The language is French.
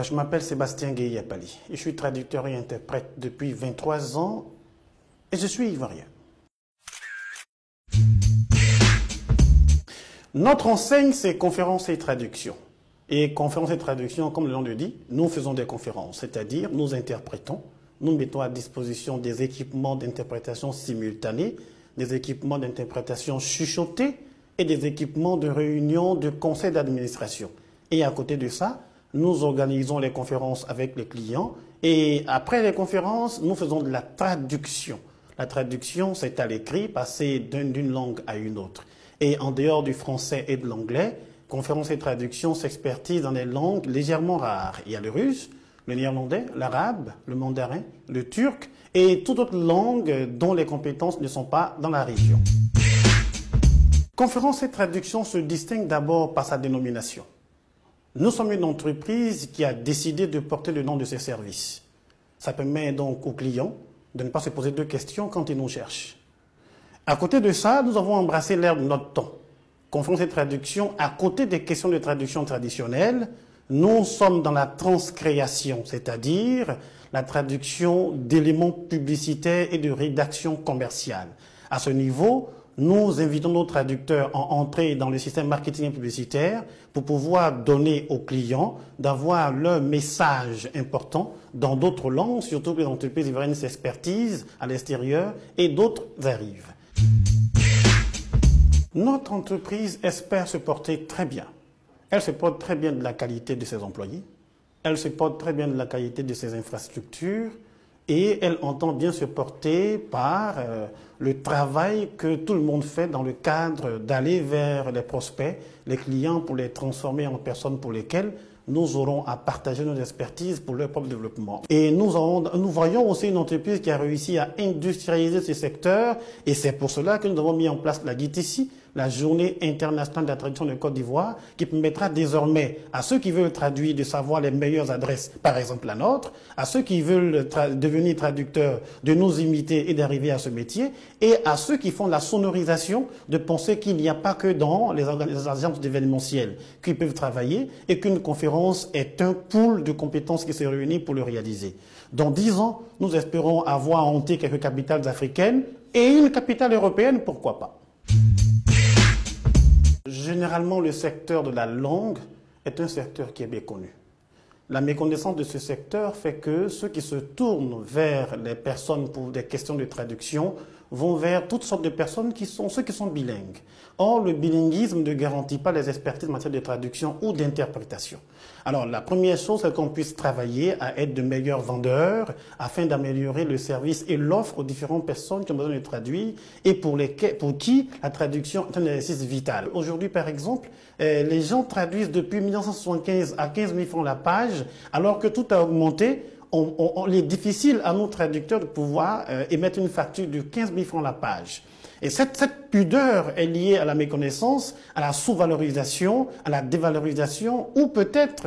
Je m'appelle Sébastien Gueye-Yapali. Je suis traducteur et interprète depuis 23 ans et je suis ivoirien. Notre enseigne, c'est conférences et traductions. Et conférences et traductions, comme le nom le dit, nous faisons des conférences, c'est-à-dire nous interprétons, nous mettons à disposition des équipements d'interprétation simultanés, des équipements d'interprétation chuchotés et des équipements de réunion de conseil d'administration. Et à côté de ça, nous organisons les conférences avec les clients et après les conférences, nous faisons de la traduction. La traduction, c'est à l'écrit, passer d'une langue à une autre. Et en dehors du français et de l'anglais, conférences et traductions s'expertisent dans des langues légèrement rares. Il y a le russe, le néerlandais, l'arabe, le mandarin, le turc et toute autre langue dont les compétences ne sont pas dans la région. Conférences et traductions se distinguent d'abord par sa dénomination. Nous sommes une entreprise qui a décidé de porter le nom de ses services. Ça permet donc aux clients de ne pas se poser de questions quand ils nous cherchent. À côté de ça, nous avons embrassé l'ère de notre temps. Conférences et traductions, à côté des questions de traduction traditionnelles, nous sommes dans la transcréation, c'est-à-dire la traduction d'éléments publicitaires et de rédaction commerciale. À ce niveau, nous invitons nos traducteurs à entrer dans le système marketing et publicitaire pour pouvoir donner aux clients d'avoir leur message important dans d'autres langues, surtout que les entreprises ivoiriennes s'expertisent à l'extérieur et d'autres arrivent. Notre entreprise espère se porter très bien. Elle se porte très bien de la qualité de ses employés, elle se porte très bien de la qualité de ses infrastructures et elle entend bien se porter par le travail que tout le monde fait dans le cadre d'aller vers les prospects, les clients pour les transformer en personnes pour lesquelles nous aurons à partager nos expertises pour leur propre développement. Et nous voyons aussi une entreprise qui a réussi à industrialiser ce secteur et c'est pour cela que nous avons mis en place la GITICI, la Journée internationale de la traduction de Côte d'Ivoire, qui permettra désormais à ceux qui veulent traduire de savoir les meilleures adresses, par exemple la nôtre, à ceux qui veulent devenir traducteurs de nous imiter et d'arriver à ce métier, et à ceux qui font la sonorisation de penser qu'il n'y a pas que dans les agences d'événementiel qui peuvent travailler et qu'une conférence est un pool de compétences qui se réunit pour le réaliser. Dans 10 ans, nous espérons avoir hanté quelques capitales africaines et une capitale européenne, pourquoi pas. Généralement, le secteur de la langue est un secteur qui est méconnu. La méconnaissance de ce secteur fait que ceux qui se tournent vers les personnes pour des questions de traduction vont vers toutes sortes de personnes ceux qui sont bilingues. Or, le bilinguisme ne garantit pas les expertises en matière de traduction ou d'interprétation. Alors, la première chose, c'est qu'on puisse travailler à être de meilleurs vendeurs afin d'améliorer le service et l'offre aux différentes personnes qui ont besoin de traduire et pour qui la traduction est un exercice vital. Aujourd'hui, par exemple, les gens traduisent depuis 1975 à 15 000 francs la page, alors que tout a augmenté. Il est difficile à nos traducteurs de pouvoir émettre une facture de 15 000 francs la page. Et cette pudeur est liée à la méconnaissance, à la sous-valorisation, à la dévalorisation ou peut-être